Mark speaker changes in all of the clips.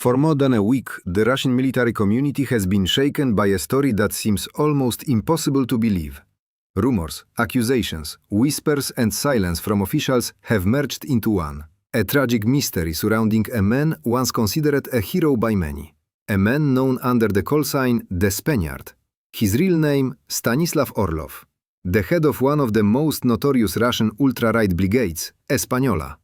Speaker 1: For more than a week, the Russian military community has been shaken by a story that seems almost impossible to believe. Rumors, accusations, whispers and silence from officials have merged into one. A tragic mystery surrounding a man once considered a hero by many. A man known under the call sign the Spaniard. His real name, Stanislav Orlov. The head of one of the most notorious Russian ultra-right brigades, Española.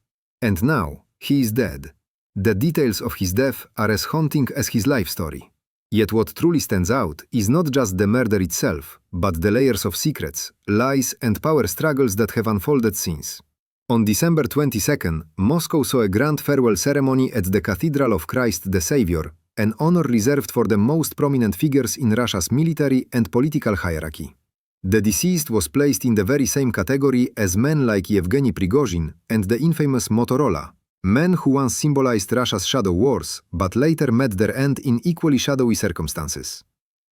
Speaker 1: And now, he is dead. The details of his death are as haunting as his life story. Yet what truly stands out is not just the murder itself, but the layers of secrets, lies and power struggles that have unfolded since. On December 22nd, Moscow saw a grand farewell ceremony at the Cathedral of Christ the Savior, an honor reserved for the most prominent figures in Russia's military and political hierarchy. The deceased was placed in the very same category as men like Yevgeny Prigozhin and the infamous Motorola, men who once symbolized Russia's shadow wars, but later met their end in equally shadowy circumstances.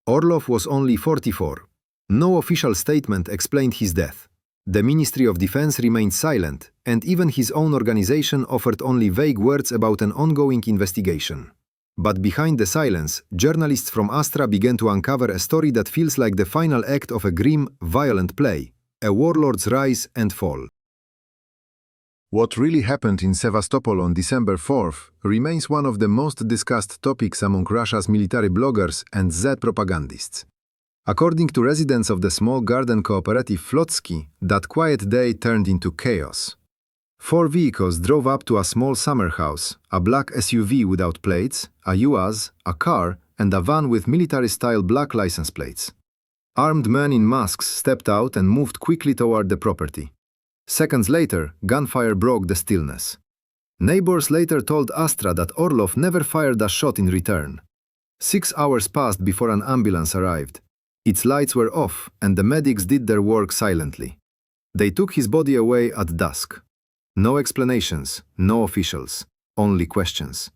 Speaker 1: Orlov was only 44. No official statement explained his death. The Ministry of Defense remained silent, and even his own organization offered only vague words about an ongoing investigation. But behind the silence, journalists from Astra began to uncover a story that feels like the final act of a grim, violent play, a warlord's rise and fall.
Speaker 2: What really happened in Sevastopol on December 4th remains one of the most discussed topics among Russia's military bloggers and Z propagandists. According to residents of the small garden cooperative Flotsky, that quiet day turned into chaos. 4 vehicles drove up to a small summer house, a black SUV without plates, a UAZ, a car, and a van with military-style black license plates. Armed men in masks stepped out and moved quickly toward the property. Seconds later, gunfire broke the stillness. Neighbors later told Astra that Orlov never fired a shot in return. 6 hours passed before an ambulance arrived. Its lights were off, and the medics did their work silently. They took his body away at dusk. No explanations, no officials, only questions.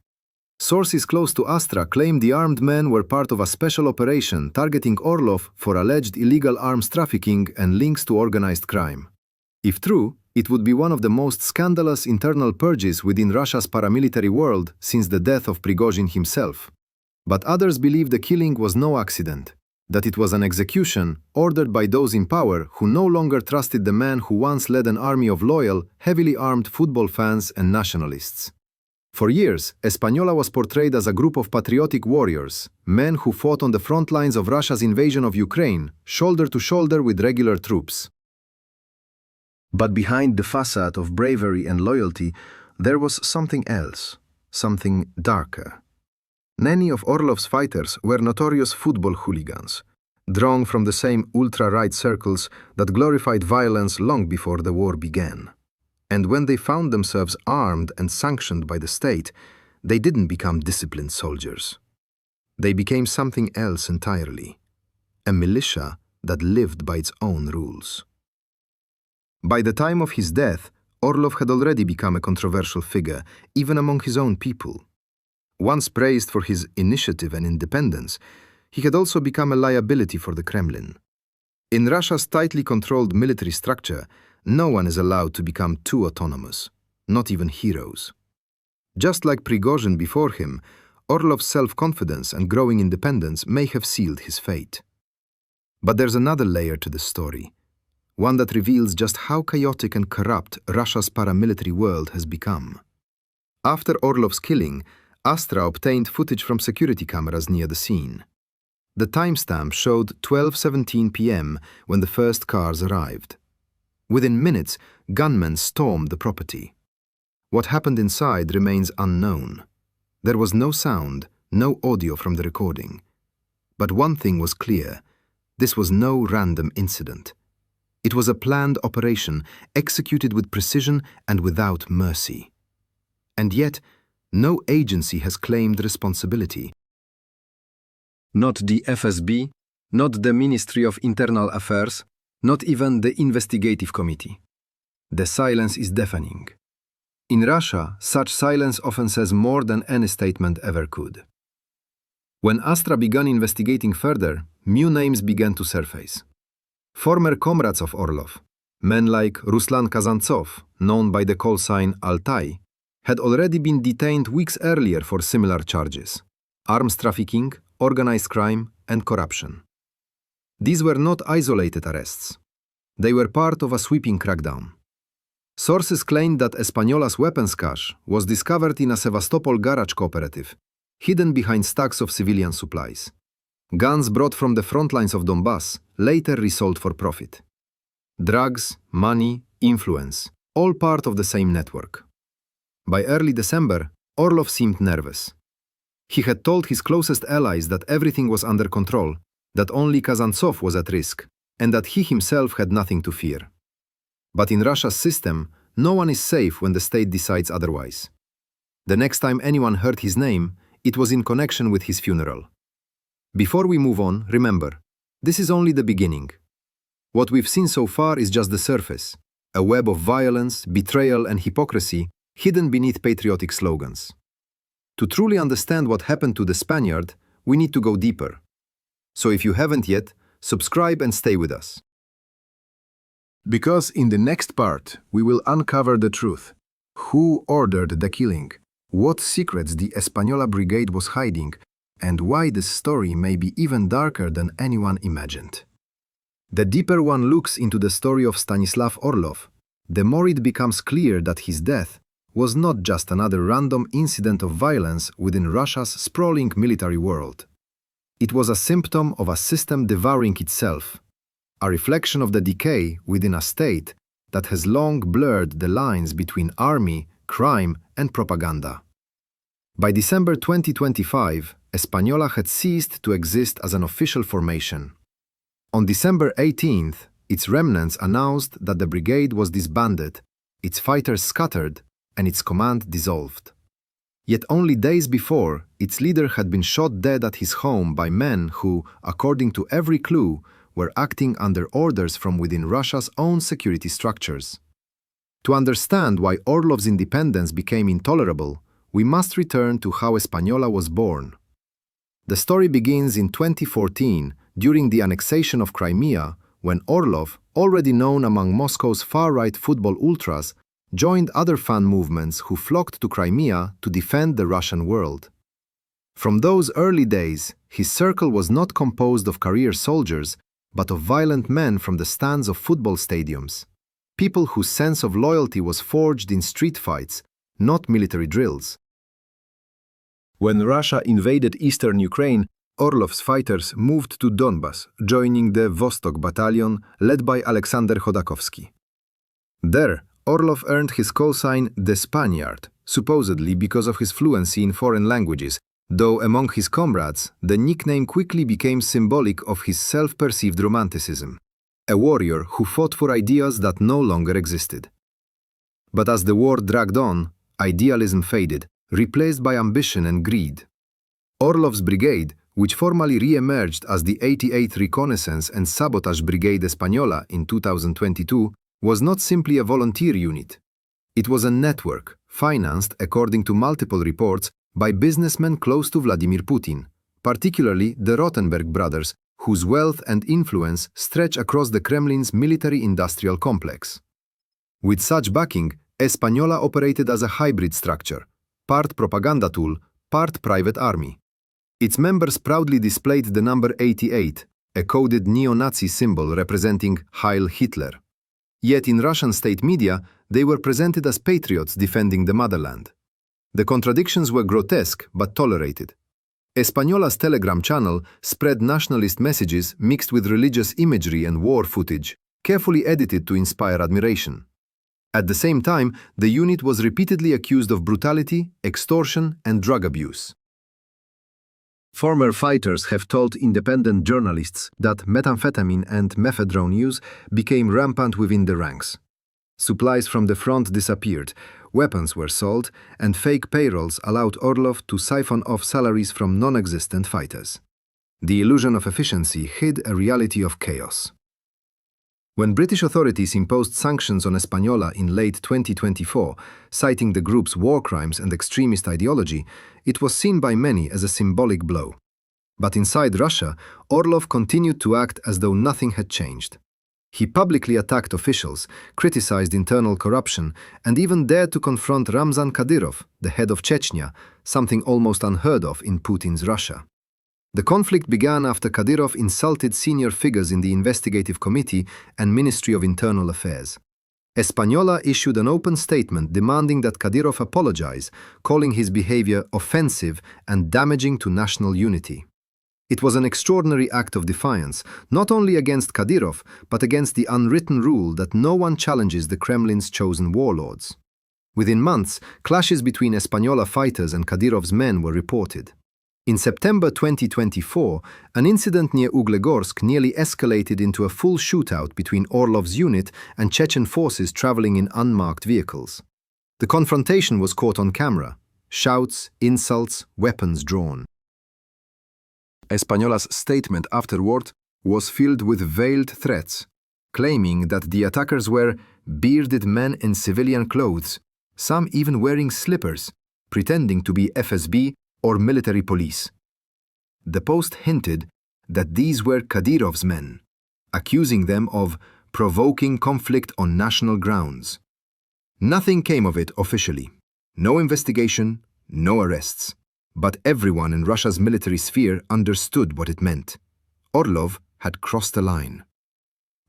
Speaker 2: Sources close to Astra claimed the armed men were part of a special operation targeting Orlov for alleged illegal arms trafficking and links to organized crime. If true, it would be one of the most scandalous internal purges within Russia's paramilitary world since the death of Prigozhin himself. But others believe the killing was no accident, that it was an execution ordered by those in power who no longer trusted the man who once led an army of loyal, heavily armed football fans and nationalists. For years, Española was portrayed as a group of patriotic warriors, men who fought on the front lines of Russia's invasion of Ukraine, shoulder to shoulder with regular troops. But behind the facade of bravery and loyalty, there was something else, something darker. Many of Orlov's fighters were notorious football hooligans, drawn from the same ultra-right circles that glorified violence long before the war began. And when they found themselves armed and sanctioned by the state, they didn't become disciplined soldiers. They became something else entirely, a militia that lived by its own rules. By the time of his death, Orlov had already become a controversial figure, even among his own people. Once praised for his initiative and independence, he had also become a liability for the Kremlin. In Russia's tightly controlled military structure, no one is allowed to become too autonomous, not even heroes. Just like Prigozhin before him, Orlov's self-confidence and growing independence may have sealed his fate. But there's another layer to the story, one that reveals just how chaotic and corrupt Russia's paramilitary world has become. After Orlov's killing, Astra obtained footage from security cameras near the scene. The timestamp showed 12:17 p.m. when the first cars arrived. Within minutes, gunmen stormed the property. What happened inside remains unknown. There was no sound, no audio from the recording. But one thing was clear: this was no random incident. It was a planned operation, executed with precision and without mercy. And yet, no agency has claimed responsibility. Not the FSB, not the Ministry of Internal Affairs, not even the Investigative Committee. The silence is deafening. In Russia, such silence often says more than any statement ever could. When Astra began investigating further, new names began to surface. Former comrades of Orlov, men like Ruslan Kazantsov, known by the call sign Altai,
Speaker 1: had already been detained weeks earlier for similar charges: arms trafficking, organized crime, and corruption. These were not isolated arrests. They were part of a sweeping crackdown. Sources claimed that Española's weapons cache was discovered in a Sevastopol garage cooperative, hidden behind stacks of civilian supplies. Guns brought from the front lines of Donbass, later resold for profit. Drugs, money, influence, all part of the same network. By early December, Orlov seemed nervous. He had told his closest allies that everything was under control, that only Kazantsov was at risk, and that he himself had nothing to fear. But in Russia's system, no one is safe when the state decides otherwise. The next time anyone heard his name, it was in connection with his funeral. Before we move on, remember, this is only the beginning. What we've seen so far is just the surface, a web of violence, betrayal, and hypocrisy hidden beneath patriotic slogans. To truly understand what happened to the Spaniard, we need to go deeper. So if you haven't yet, subscribe and stay with us.
Speaker 2: Because in the next part, we will uncover the truth. Who ordered the killing? What secrets the Española brigade was hiding? And why this story may be even darker than anyone imagined. The deeper one looks into the story of Stanislav Orlov, the more it becomes clear that his death was not just another random incident of violence within Russia's sprawling military world. It was a symptom of a system devouring itself, a reflection of the decay within a state that has long blurred the lines between army, crime, and propaganda. By December 2025, Española had ceased to exist as an official formation. On December 18th, its remnants announced that the brigade was disbanded, its fighters scattered, and its command dissolved. Yet only days before, its leader had been shot dead at his home by men who, according to every clue, were acting under orders from within Russia's own security structures. To understand why Orlov's independence became intolerable, we must return to how Española was born. The story begins in 2014, during the annexation of Crimea, when Orlov, already known among Moscow's far-right football ultras, joined other fan movements who flocked to Crimea to defend the Russian world. From those early days, his circle was not composed of career soldiers, but of violent men from the stands of football stadiums, people whose sense of loyalty was forged in street fights, not military drills. When Russia invaded eastern Ukraine, Orlov's fighters moved to Donbass, joining the Vostok battalion led by Alexander Khodakovsky. There, Orlov earned his call sign the Spaniard, supposedly because of his fluency in foreign languages, though among his comrades, the nickname quickly became symbolic of his self-perceived romanticism, a warrior who fought for ideas that no longer existed. But as the war dragged on, idealism faded, replaced by ambition and greed. Orlov's brigade, which formally re-emerged as the 88th Reconnaissance and Sabotage Brigade Española in 2022, was not simply a volunteer unit. It was a network, financed, according to multiple reports, by businessmen close to Vladimir Putin, particularly the Rothenberg brothers, whose wealth and influence stretch across the Kremlin's military-industrial complex. With such backing, Española operated as a hybrid structure, part propaganda tool, part private army. Its members proudly displayed the number 88, a coded neo-Nazi symbol representing Heil Hitler. Yet in Russian state media, they were presented as patriots defending the motherland. The contradictions were grotesque but tolerated. Española's Telegram channel spread nationalist messages mixed with religious imagery and war footage, carefully edited to inspire admiration. At the same time, the unit was repeatedly accused of brutality, extortion, and drug abuse. Former fighters have told independent journalists that methamphetamine and mephedrone use became rampant within the ranks. Supplies from the front disappeared, weapons were sold, and fake payrolls allowed Orlov to siphon off salaries from non-existent fighters. The illusion of efficiency hid a reality of chaos. When British authorities imposed sanctions on Española in late 2024, citing the group's war crimes and extremist ideology, it was seen by many as a symbolic blow. But inside Russia, Orlov continued to act as though nothing had changed.
Speaker 1: He publicly attacked officials, criticized internal corruption, and even dared to confront Ramzan Kadyrov, the head of Chechnya, something almost unheard of in Putin's Russia. The conflict began after Kadyrov insulted senior figures in the Investigative Committee and Ministry of Internal Affairs. Española issued an open statement demanding that Kadyrov apologize, calling his behavior offensive and damaging to national unity. It was an extraordinary act of defiance, not only against Kadyrov, but against the unwritten rule that no one challenges the Kremlin's chosen warlords. Within months, clashes between Española fighters and Kadyrov's men were reported. In September 2024, an incident near Uglegorsk nearly escalated into a full shootout between Orlov's unit and Chechen forces traveling in unmarked vehicles. The confrontation was caught on camera: shouts, insults, weapons drawn. Española's statement afterward was filled with veiled threats, claiming that the attackers were bearded men in civilian clothes, some even wearing slippers, pretending to be FSB or military police. The post hinted that these were Kadyrov's men, accusing them of provoking conflict on national grounds. Nothing came of it officially. No investigation, no arrests. But everyone in Russia's military sphere understood what it meant. Orlov had crossed the line.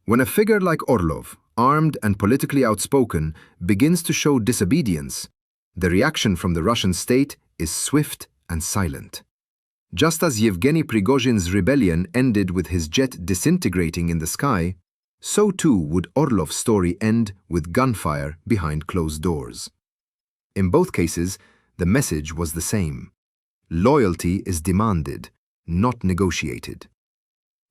Speaker 1: When a figure like Orlov, armed and politically outspoken, begins to show disobedience, the reaction from the Russian state is swift and silent. Just as Yevgeny Prigozhin's rebellion ended with his jet disintegrating in the sky, so too would Orlov's story end with gunfire behind closed doors. In both cases, the message was the same. Loyalty is demanded, not negotiated.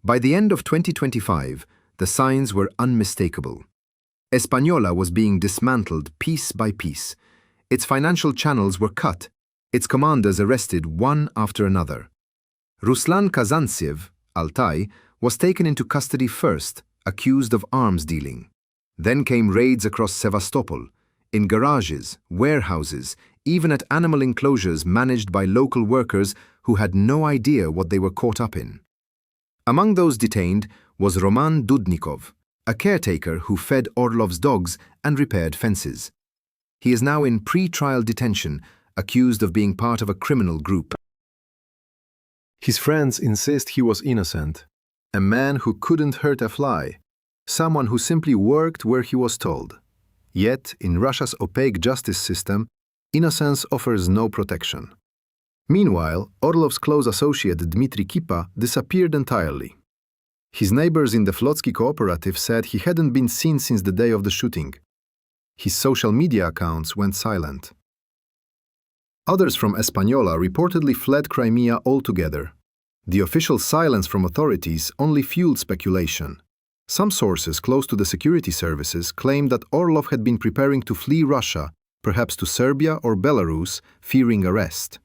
Speaker 1: By the end of 2025, the signs were unmistakable. Española was being dismantled piece by piece. Its financial channels were cut, its commanders arrested one after another. Ruslan Kazantsev, Altai, was taken into custody first, accused of arms dealing. Then came raids across Sevastopol, in garages, warehouses, even at animal enclosures managed by local workers who had no idea what they were caught up in. Among those detained was Roman Dudnikov, a caretaker who fed Orlov's dogs and repaired fences. He is now in pre-trial detention, accused of being part of a criminal group. His friends insist he was innocent, a man who couldn't hurt a fly, someone who simply worked where he was told. Yet, in Russia's opaque justice system, innocence offers no protection. Meanwhile, Orlov's close associate Dmitry Kipa disappeared entirely. His neighbors in the Flotsky cooperative said he hadn't been seen since the day of the shooting. His social media accounts went silent. Others from Española reportedly fled Crimea altogether. The official silence from authorities only fueled speculation. Some sources close to the security services claimed that Orlov had been preparing to flee Russia, perhaps to Serbia or Belarus, fearing arrest.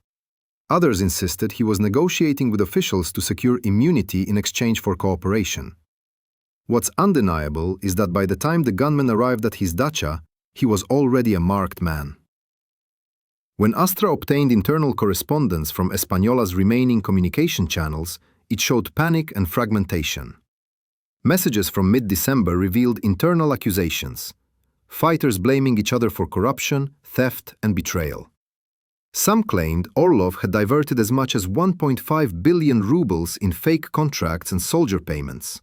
Speaker 1: Others insisted he was negotiating with officials to secure immunity in exchange for cooperation. What's undeniable is that by the time the gunman arrived at his dacha, he was already a marked man. When Astra obtained internal correspondence from Española's remaining communication channels, it showed panic and fragmentation. Messages from mid-December revealed internal accusations, fighters blaming each other for corruption, theft, and betrayal. Some claimed Orlov had diverted as much as 1.5 billion rubles in fake contracts and soldier payments.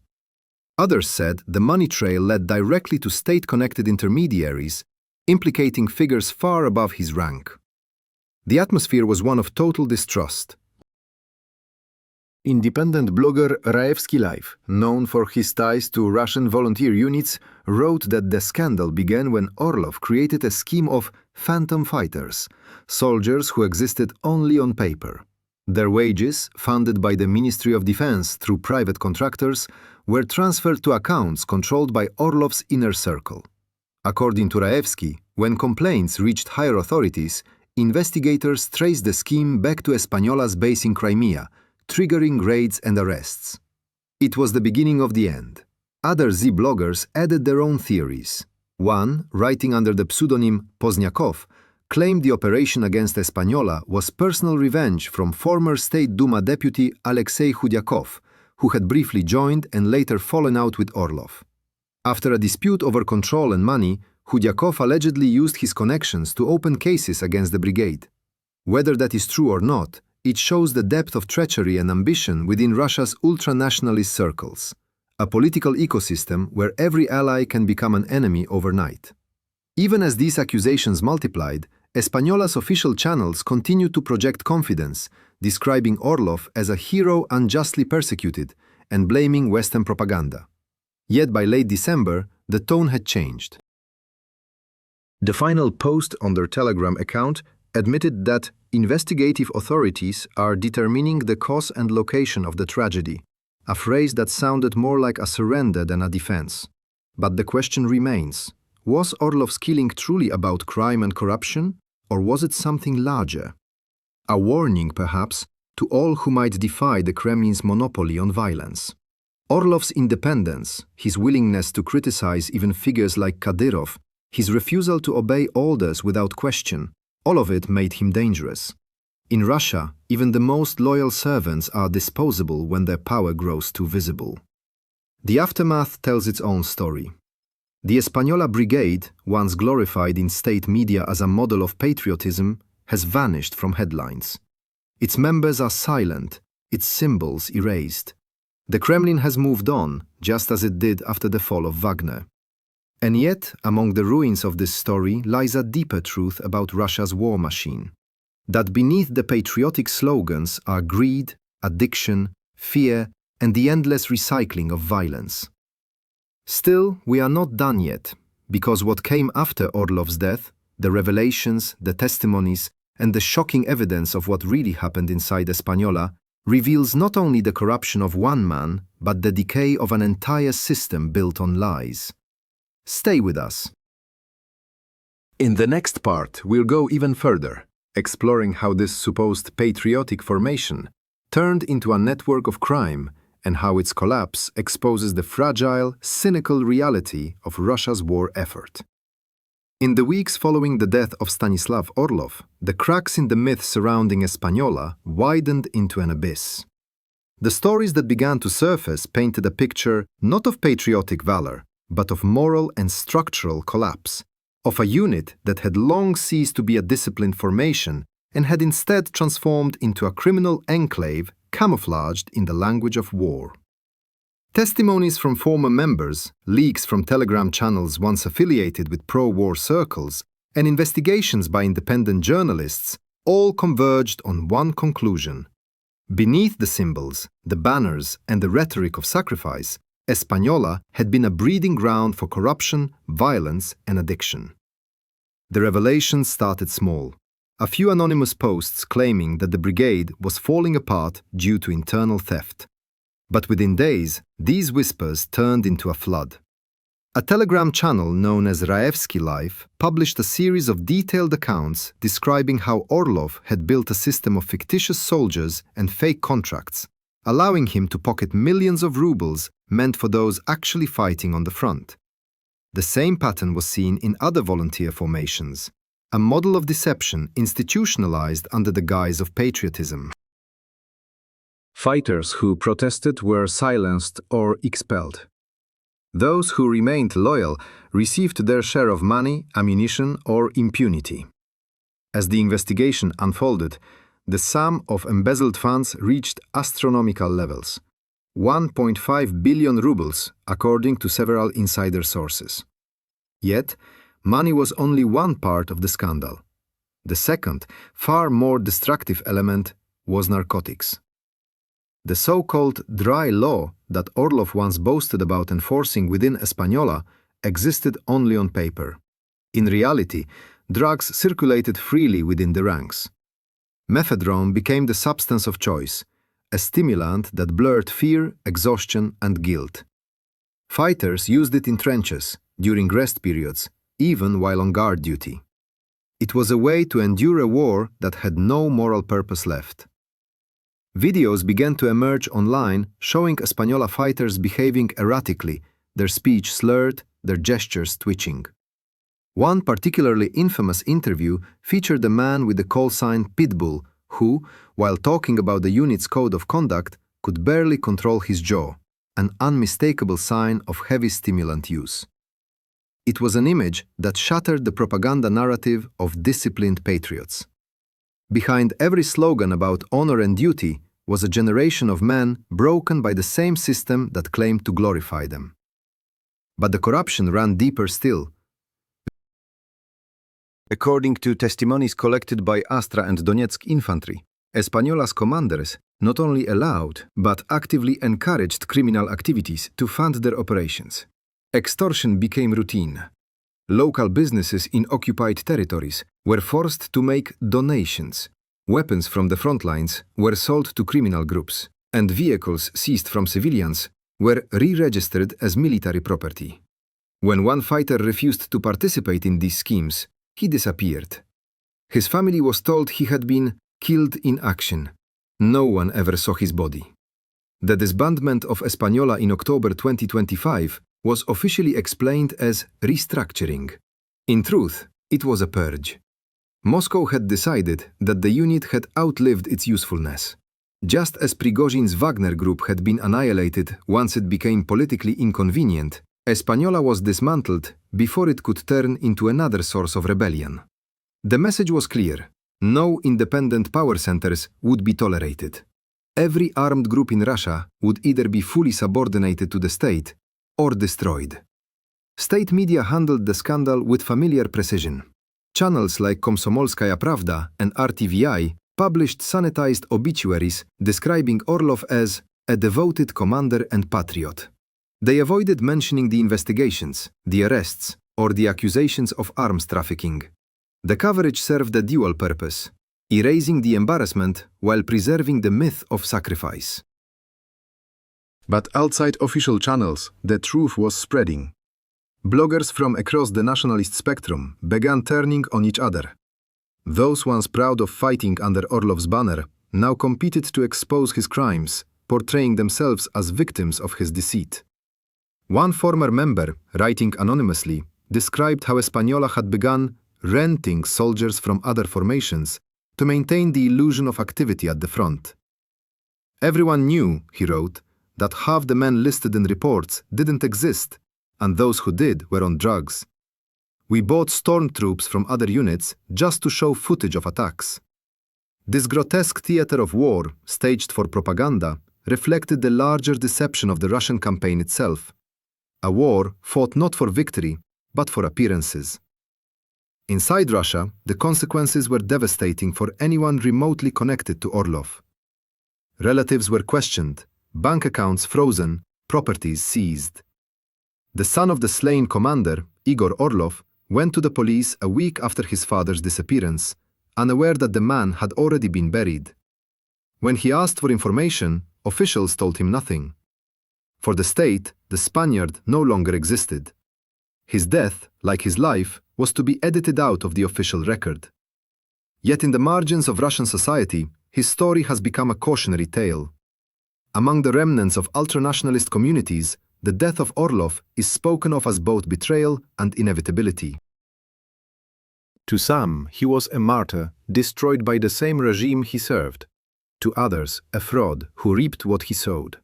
Speaker 1: Others said the money trail led directly to state-connected intermediaries, implicating figures far above his rank. The atmosphere was one of total distrust. Independent blogger Raevsky Live, known for his ties to Russian volunteer units, wrote that the scandal began when Orlov created a scheme of phantom fighters, soldiers who existed only on paper. Their wages, funded by the Ministry of Defense through private contractors, were transferred to accounts controlled by Orlov's inner circle. According to Raevsky, when complaints reached higher authorities, investigators traced the scheme back to Española's base in Crimea, triggering raids and arrests. It was the beginning of the end. Other Z bloggers added their own theories. One, writing under the pseudonym Pozniakov, claimed the operation against Española was personal revenge from former State Duma deputy Alexei Khudyakov, who had briefly joined and later fallen out with Orlov. After a dispute over control and money, Khudyakov allegedly used his connections to open cases against the brigade. Whether that is true or not, it shows the depth of treachery and ambition within Russia's ultra-nationalist circles, a political ecosystem where every ally can become an enemy overnight. Even as these accusations multiplied, Española's official channels continued to project confidence, describing Orlov as a hero unjustly persecuted and blaming Western propaganda. Yet by late December, the tone had changed.
Speaker 2: The final post on their Telegram account admitted that investigative authorities are determining the cause and location of the tragedy, a phrase that sounded more like a surrender than a defense. But the question remains, was Orlov's killing truly about crime and corruption, or was it something larger? A warning, perhaps, to all who might defy the Kremlin's monopoly on violence. Orlov's independence, his willingness to criticize even figures like Kadyrov, his refusal to obey orders without question, all of it made him dangerous. In Russia, even the most loyal servants are disposable when their power grows too visible. The aftermath tells its own story. The Española brigade, once glorified in state media as a model of patriotism, has vanished from headlines. Its members are silent, its symbols erased. The Kremlin has moved on, just as it did after the fall of Wagner. And yet, among the ruins of this story lies a deeper truth about Russia's war machine. That beneath the patriotic slogans are greed, addiction, fear, and the endless recycling of violence. Still, we are not done yet, because what came after Orlov's death, the revelations, the testimonies, and the shocking evidence of what really happened inside Española, reveals not only the corruption of one man, but the decay of an entire system built on lies. Stay with us. In the next part, we'll go even further, exploring how this supposed patriotic formation turned into a network of crime and how its collapse exposes the fragile, cynical reality of Russia's war effort. In the weeks following the death of Stanislav Orlov, the cracks in the myth surrounding Española widened into an abyss. The stories that began to surface painted a picture not of patriotic valor, but of moral and structural collapse, of a unit that had long ceased to be a disciplined formation and had instead transformed into a criminal enclave camouflaged in the language of war. Testimonies from former members, leaks from Telegram channels once affiliated with pro-war circles, and investigations by independent journalists all converged on one conclusion. Beneath the symbols, the banners, and the rhetoric of sacrifice, Española had been a breeding ground for corruption, violence, and addiction. The revelations started small. A few anonymous posts claiming that the brigade was falling apart due to internal theft. But within days, these whispers turned into a flood. A Telegram channel known as Raevsky Life published a series of detailed accounts describing how Orlov had built a system of fictitious soldiers and fake contracts, allowing him to pocket millions of rubles meant for those actually fighting on the front. The same pattern was seen in other volunteer formations, a model of deception institutionalized under the guise of patriotism. Fighters who protested were silenced or expelled. Those who remained loyal received their share of money, ammunition, or impunity. As the investigation unfolded, the sum of embezzled funds reached astronomical levels. 1.5 billion rubles, according to several insider sources. Yet, money was only one part of the scandal. The second, far more destructive element was narcotics. The so-called dry law that Orlov once boasted about enforcing within Española existed only on paper. In reality, drugs circulated freely within the ranks. Methadone became the substance of choice, a stimulant that blurred fear, exhaustion, and guilt. Fighters used it in trenches, during rest periods, even while on guard duty. It was a way to endure a war that had no moral purpose left. Videos began to emerge online showing Española fighters behaving erratically, their speech slurred, their gestures twitching. One particularly infamous interview featured a man with the call sign Pitbull who, while talking about the unit's code of conduct, could barely control his jaw,
Speaker 1: an unmistakable sign of heavy stimulant use. It was an image that shattered the propaganda narrative of disciplined patriots. Behind every slogan about honor and duty was a generation of men broken by the same system that claimed to glorify them. But the corruption ran deeper still. According to testimonies collected by Astra and Donetsk infantry, Española's commanders not only allowed but actively encouraged criminal activities to fund their operations. Extortion became routine. Local businesses in occupied territories were forced to make donations. Weapons from the front lines were sold to criminal groups, and vehicles seized from civilians were re-registered as military property. When one fighter refused to participate in these schemes, he disappeared. His family was told he had been killed in action. No one ever saw his body. The disbandment of Española in October 2025 was officially explained as restructuring. In truth, it was a purge. Moscow had decided that the unit had outlived its usefulness. Just as Prigozhin's Wagner group had been annihilated once it became politically inconvenient, Española was dismantled before it could turn into another source of rebellion. The message was clear: no independent power centers would be tolerated. Every armed group in Russia would either be fully subordinated to the state or destroyed. State media handled the scandal with familiar precision. Channels like Komsomolskaya Pravda and RTVI published sanitized obituaries describing Orlov as a devoted commander and patriot. They avoided mentioning the investigations, the arrests, or the accusations of arms trafficking. The coverage served a dual purpose: erasing the embarrassment while preserving the myth of sacrifice.
Speaker 2: But outside official channels, the truth was spreading. Bloggers from across the nationalist spectrum began turning on each other. Those once proud of fighting under Orlov's banner now competed to expose his crimes, portraying themselves as victims of his deceit. One former member, writing anonymously, described how Española had begun renting soldiers from other formations to maintain the illusion of activity at the front. Everyone knew, he wrote, that half the men listed in reports didn't exist, and those who did were on drugs. We bought stormtroops from other units just to show footage of attacks. This grotesque theater of war, staged for propaganda, reflected the larger deception of the Russian campaign itself. A war fought not for victory, but for appearances. Inside Russia, the consequences were devastating for anyone remotely connected to Orlov. Relatives were questioned, bank accounts frozen, properties seized. The son of the slain commander, Igor Orlov, went to the police a week after his father's disappearance, unaware that the man had already been buried. When he asked for information, officials told him nothing. For the state, the Spaniard no longer existed. His death, like his life, was to be edited out of the official record. Yet in the margins of Russian society, his story has become a cautionary tale. Among the remnants of ultranationalist communities, the death of Orlov is spoken of as both betrayal and inevitability. To some, he was a martyr destroyed by the same regime he served. To others, a fraud who reaped what he sowed.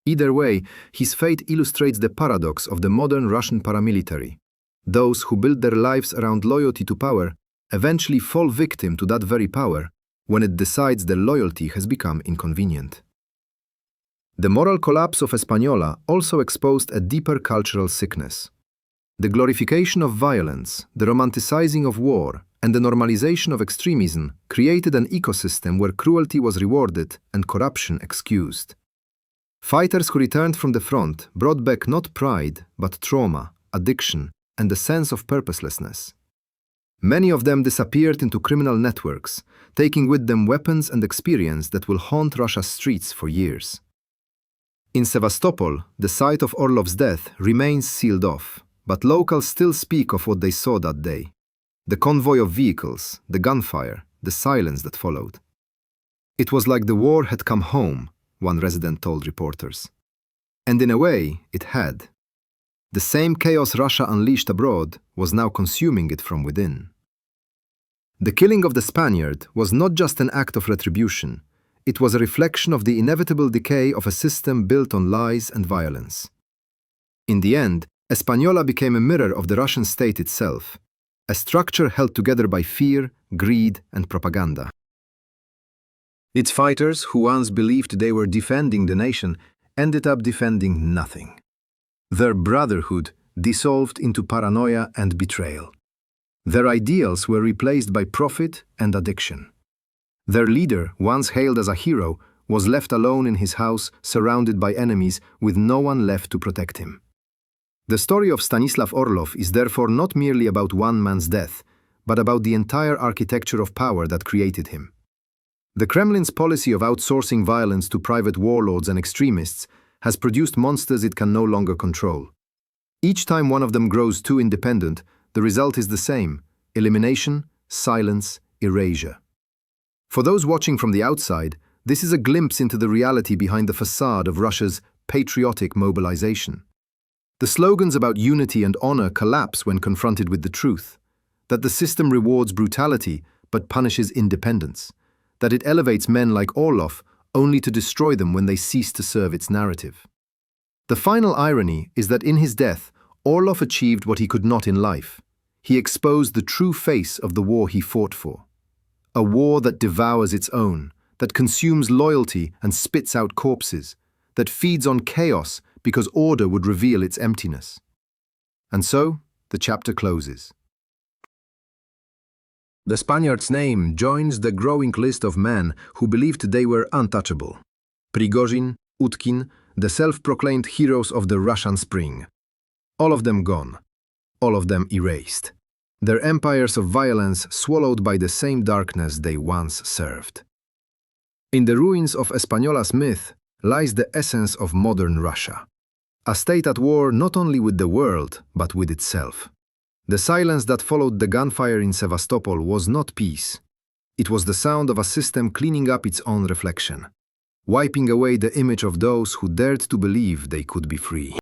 Speaker 2: Either way, his fate illustrates the paradox of the modern Russian paramilitary. Those who build their lives around loyalty to power eventually fall victim to that very power when it decides their loyalty has become inconvenient. The moral collapse of Española also exposed a deeper cultural sickness. The glorification of violence, the romanticizing of war, and the normalization of extremism created an ecosystem where cruelty was rewarded and corruption excused. Fighters who returned from the front brought back not pride, but trauma, addiction, and a sense of purposelessness. Many of them disappeared into criminal networks, taking with them weapons and experience that will haunt Russia's streets for years. In Sevastopol, the site of Orlov's death remains sealed off, but locals still speak of what they saw that day. The convoy of vehicles, the gunfire, the silence that followed. It was like the war had come home, one resident told reporters. And in a way, it had. The same chaos Russia unleashed abroad was now consuming it from within. The killing of the Spaniard was not just an act of retribution,
Speaker 1: it was a reflection of the inevitable decay of a system built on lies and violence. In the end, Española became a mirror of the Russian state itself, a structure held together by fear, greed, and propaganda. Its fighters, who once believed they were defending the nation, ended up defending nothing. Their brotherhood dissolved into paranoia and betrayal. Their ideals were replaced by profit and addiction. Their leader, once hailed as a hero, was left alone in his house, surrounded by enemies, with no one left to protect him. The story of Stanislav Orlov is therefore not merely about one man's death, but about the entire architecture of power that created him. The Kremlin's policy of outsourcing violence to private warlords and extremists has produced monsters it can no longer control. Each time one of them grows too independent, the result is the same: elimination, silence, erasure. For those watching from the outside, this is a glimpse into the reality behind the facade of Russia's patriotic mobilization. The slogans about unity and honor collapse when confronted with the truth: that the system rewards brutality but punishes independence, that it elevates men like Orlov only to destroy them when they cease to serve its narrative. The final irony is that in his death, Orlov achieved what he could not in life. He exposed the true face of the war he fought for. A war that devours its own, that consumes loyalty and spits out corpses, that feeds on chaos because order would reveal its emptiness. And so, the chapter closes. The Spaniard's name joins the growing list of men who believed they were untouchable. Prigozhin, Utkin, the self-proclaimed heroes of the Russian Spring. All of them gone. All of them erased. Their empires of violence swallowed by the same darkness they once served. In the ruins of Española's myth lies the essence of modern Russia. A state at war not only with the world, but with itself. The silence that followed the gunfire in Sevastopol was not peace. It was the sound of a system cleaning up its own reflection, wiping away the image of those who dared to believe they could be free.